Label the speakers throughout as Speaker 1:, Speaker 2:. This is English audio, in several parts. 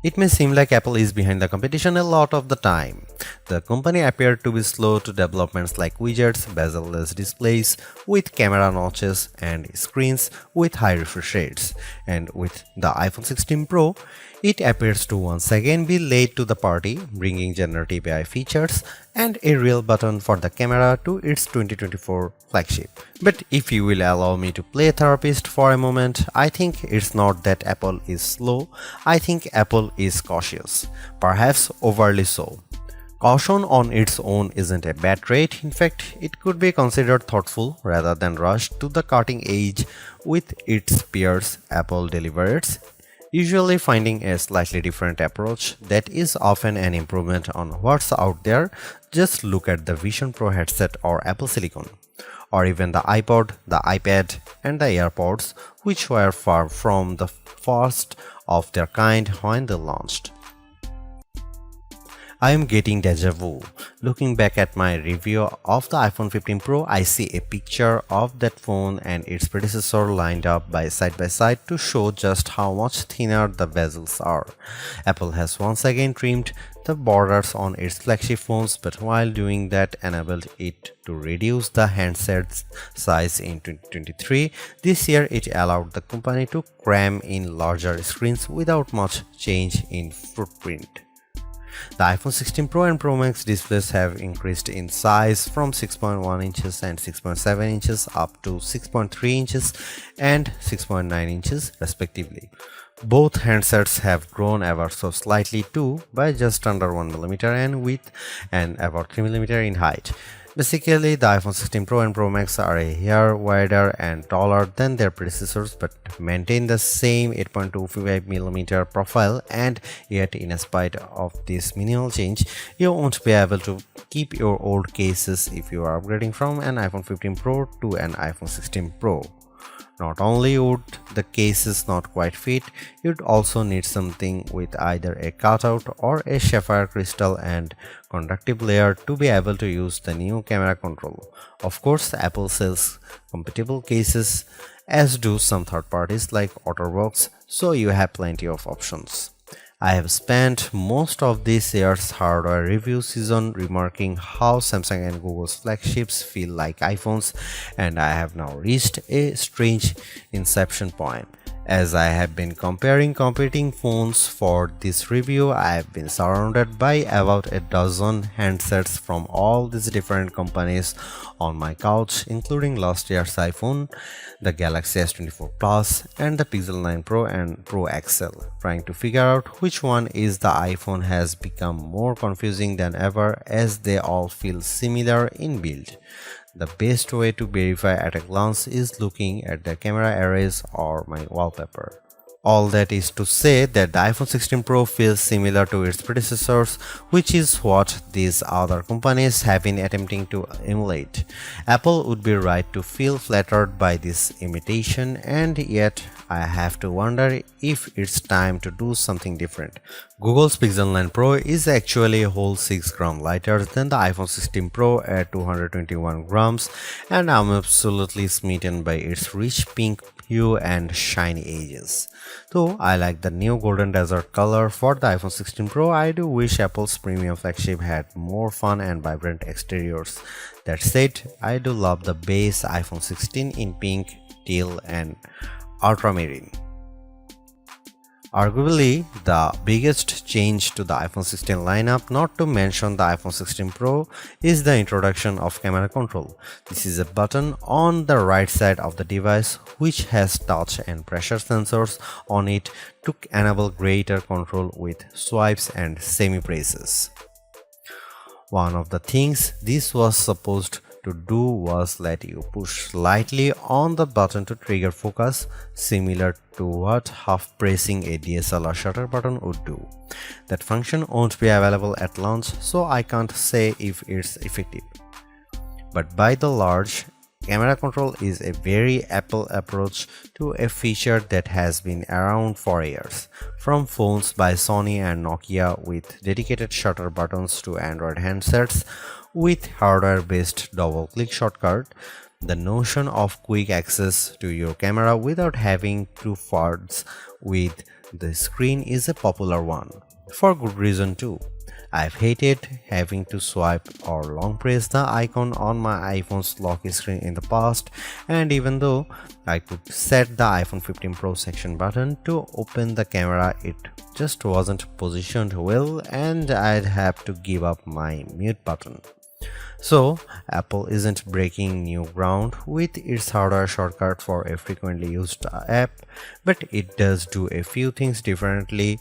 Speaker 1: It may seem like Apple is behind the competition a lot of the time. The company appeared to be slow to developments like widgets, bezel-less displays with camera notches and screens with high refresh rates. And with the iPhone 16 Pro, it appears to once again be late to the party, bringing generative AI features and a real button for the camera to its 2024 flagship. But if you will allow me to play therapist for a moment, I think it's not that Apple is slow, I think Apple is cautious, perhaps overly so. Caution on its own isn't a bad trait, in fact, it could be considered thoughtful rather than rushed to the cutting edge with its peers. Apple delivers, usually finding a slightly different approach that is often an improvement on what's out there. Just look at the Vision Pro headset or Apple Silicon, or even the iPod, the iPad, and the AirPods, which were far from the first of their kind when they launched. I am getting deja vu. Looking back at my review of the iPhone 15 Pro, I see a picture of that phone and its predecessor lined up by side to show just how much thinner the bezels are. Apple has once again trimmed the borders on its flagship phones, but while doing that enabled it to reduce the handset's size in 2023. This year it allowed the company to cram in larger screens without much change in footprint. The iPhone 16 Pro and Pro Max displays have increased in size from 6.1 inches and 6.7 inches up to 6.3 inches and 6.9 inches respectively. Both handsets have grown ever so slightly too, by just under 1mm in width and about 3mm in height. Basically, the iPhone 16 Pro and Pro Max are a hair wider and taller than their predecessors but maintain the same 8.25mm profile, and yet in spite of this minimal change, you won't be able to keep your old cases if you are upgrading from an iPhone 15 Pro to an iPhone 16 Pro. Not only would the cases not quite fit, you'd also need something with either a cutout or a sapphire crystal and conductive layer to be able to use the new camera control. Of course, Apple sells compatible cases, as do some third parties like OtterBox, so you have plenty of options. I have spent most of this year's hardware review season remarking how Samsung and Google's flagships feel like iPhones, and I have now reached a strange inception point. As I have been comparing competing phones for this review, I have been surrounded by about a dozen handsets from all these different companies on my couch, including last year's iPhone, the Galaxy S24 Plus, and the Pixel 9 Pro and Pro XL. Trying to figure out which one is the iPhone has become more confusing than ever, as they all feel similar in build. The best way to verify at a glance is looking at the camera arrays or my wallpaper. All that is to say that the iPhone 16 Pro feels similar to its predecessors, which is what these other companies have been attempting to emulate. Apple would be right to feel flattered by this imitation, and yet I have to wonder if it's time to do something different. Google's Pixel 9 Pro is actually a whole 6 grams lighter than the iPhone 16 Pro at 221 grams, and I'm absolutely smitten by its rich pink hue and shiny edges. Though I like the new golden desert color for the iPhone 16 Pro, I do wish Apple's premium flagship had more fun and vibrant exteriors. That said, I do love the base iPhone 16 in pink, teal, and ultramarine. Arguably, the biggest change to the iPhone 16 lineup, not to mention the iPhone 16 Pro, is the introduction of camera control. This is a button on the right side of the device which has touch and pressure sensors on it to enable greater control with swipes and semi-presses. One of the things this was supposed to do was let you push slightly on the button to trigger focus, similar to what half pressing a DSLR shutter button would do. That function won't be available at launch, so I can't say if it's effective. But by the large, camera control is a very Apple approach to a feature that has been around for years. From phones by Sony and Nokia with dedicated shutter buttons to Android handsets with hardware-based double-click shortcut, the notion of quick access to your camera without having to fudge with The screen is a popular one, for good reason too. I've hated having to swipe or long press the icon on my iPhone's lock screen in the past, and even though I could set the iPhone 15 Pro section button to open the camera, it just wasn't positioned well and I'd have to give up my mute button. So, Apple isn't breaking new ground with its hardware shortcut for a frequently used app, but it does do a few things differently.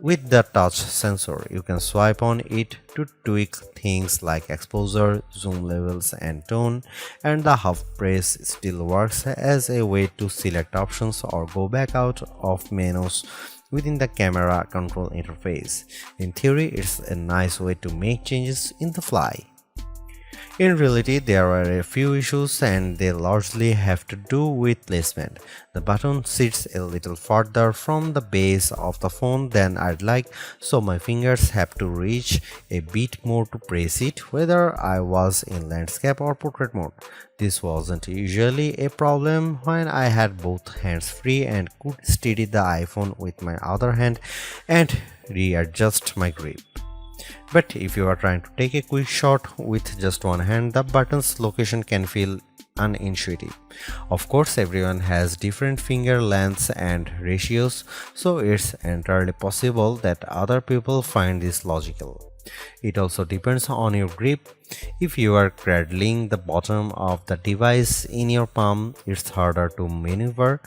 Speaker 1: With the touch sensor, you can swipe on it to tweak things like exposure, zoom levels, and tone, and the half press still works as a way to select options or go back out of menus within the camera control interface. In theory, it's a nice way to make changes in the fly. In reality, there are a few issues and they largely have to do with placement. The button sits a little farther from the base of the phone than I'd like, so my fingers have to reach a bit more to press it, whether I was in landscape or portrait mode. This wasn't usually a problem when I had both hands free and could steady the iPhone with my other hand and readjust my grip. But if you are trying to take a quick shot with just one hand, the button's location can feel unintuitive. Of course, everyone has different finger lengths and ratios, so it's entirely possible that other people find this logical. It also depends on your grip. If you are cradling the bottom of the device in your palm, it's harder to maneuver.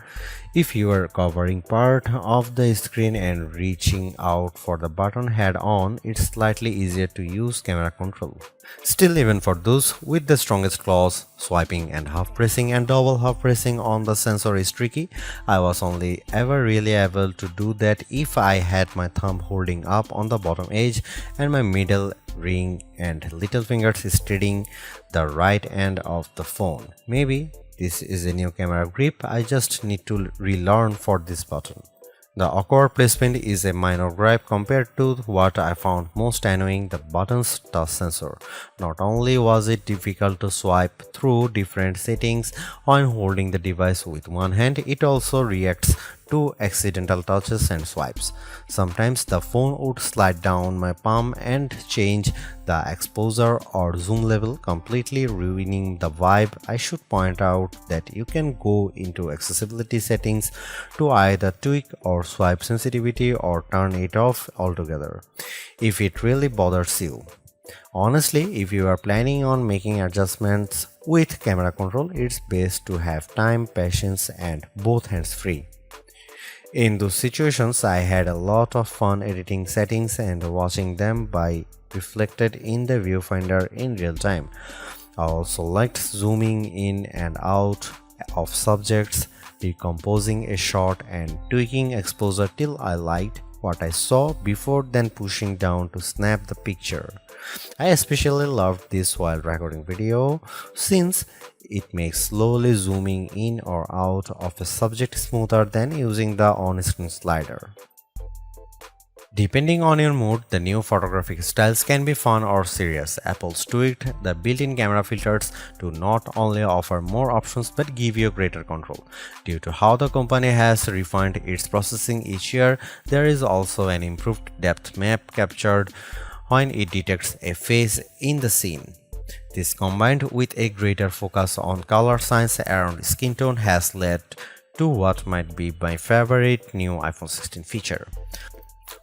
Speaker 1: If you are covering part of the screen and reaching out for the button head on, it's slightly easier to use camera control. Still, even for those with the strongest claws, swiping and half pressing and double half pressing on the sensor is tricky. I was only ever really able to do that if I had my thumb holding up on the bottom edge and my middle ring and little fingers steadying the right end of the phone. Maybe this is a new camera grip I just need to relearn for this button. The awkward placement is a minor gripe compared to what I found most annoying, the button's touch sensor. Not only was it difficult to swipe through different settings when holding the device with one hand, it also reacts to accidental touches and swipes. Sometimes the phone would slide down my palm and change the exposure or zoom level, completely ruining the vibe. I should point out that you can go into accessibility settings to either tweak or swipe sensitivity or turn it off altogether if it really bothers you. Honestly, if you are planning on making adjustments with camera control, it's best to have time, patience, and both hands free. In those situations, I had a lot of fun editing settings and watching them by reflected in the viewfinder in real time. I also liked zooming in and out of subjects, decomposing a shot and tweaking exposure till I liked what I saw before then pushing down to snap the picture. I especially loved this while recording video since it makes slowly zooming in or out of a subject smoother than using the on-screen slider. Depending on your mood, the new photographic styles can be fun or serious. Apple's tweaked the built-in camera filters to not only offer more options but give you greater control. Due to how the company has refined its processing each year, there is also an improved depth map captured when it detects a face in the scene. This, combined with a greater focus on color science around skin tone, has led to what might be my favorite new iPhone 16 feature.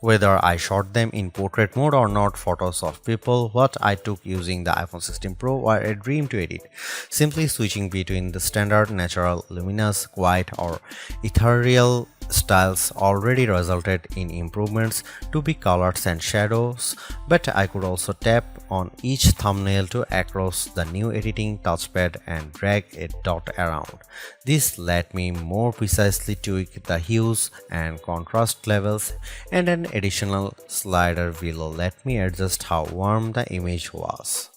Speaker 1: Whether I shot them in portrait mode or not, photos of people what I took using the iPhone 16 Pro were a dream to edit. Simply switching between the standard, natural, luminous, quiet, or ethereal styles already resulted in improvements to be colors and shadows, but I could also tap on each thumbnail to across the new editing touchpad and drag a dot around. This let me more precisely tweak the hues and contrast levels, and an additional slider below let me adjust how warm the image was.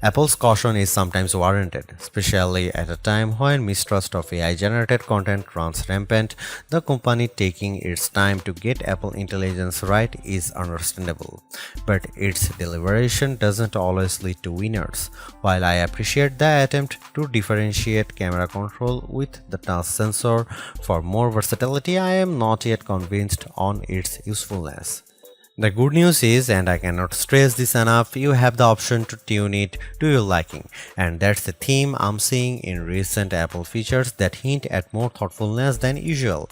Speaker 1: Apple's caution is sometimes warranted, especially at a time when mistrust of AI-generated content runs rampant. The company taking its time to get Apple Intelligence right is understandable, but its deliberation doesn't always lead to winners. While I appreciate the attempt to differentiate camera control with the touch sensor for more versatility, I am not yet convinced on its usefulness. The good news is, and I cannot stress this enough, you have the option to tune it to your liking, and that's the theme I'm seeing in recent Apple features that hint at more thoughtfulness than usual.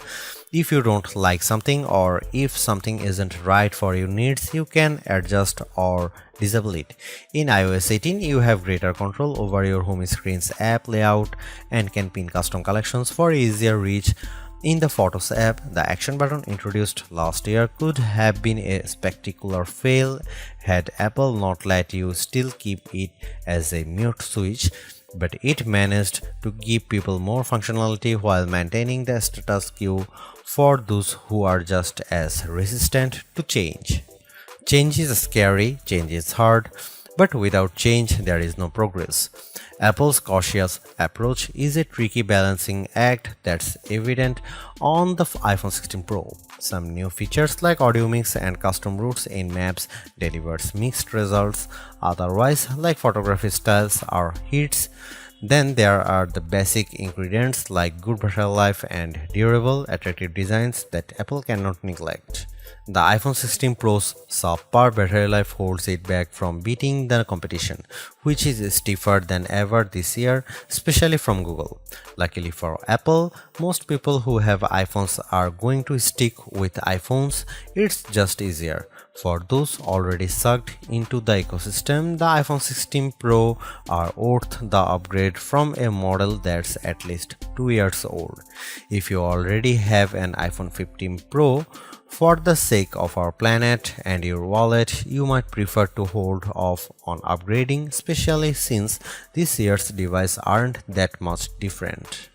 Speaker 1: If you don't like something or if something isn't right for your needs, you can adjust or disable it. In iOS 18, you have greater control over your home screen's app layout and can pin custom collections for easier reach. In the Photos app, the action button introduced last year could have been a spectacular fail had Apple not let you still keep it as a mute switch, but it managed to give people more functionality while maintaining the status quo for those who are just as resistant to change. Change is scary, change is hard, but without change, there is no progress. Apple's cautious approach is a tricky balancing act that's evident on the iPhone 16 Pro. Some new features like audio mix and custom routes in Maps delivers mixed results, otherwise like photography styles are hits. Then there are the basic ingredients like good battery life and durable, attractive designs that Apple cannot neglect. The iPhone 16 Pro's subpar battery life holds it back from beating the competition, which is stiffer than ever this year, especially from Google. Luckily for Apple, most people who have iPhones are going to stick with iPhones. It's just easier. For those already sucked into the ecosystem, the iPhone 16 Pro are worth the upgrade from a model that's at least 2 years old. If you already have an iPhone 15 Pro, for the sake of our planet and your wallet, you might prefer to hold off on upgrading, especially since this year's devices aren't that much different.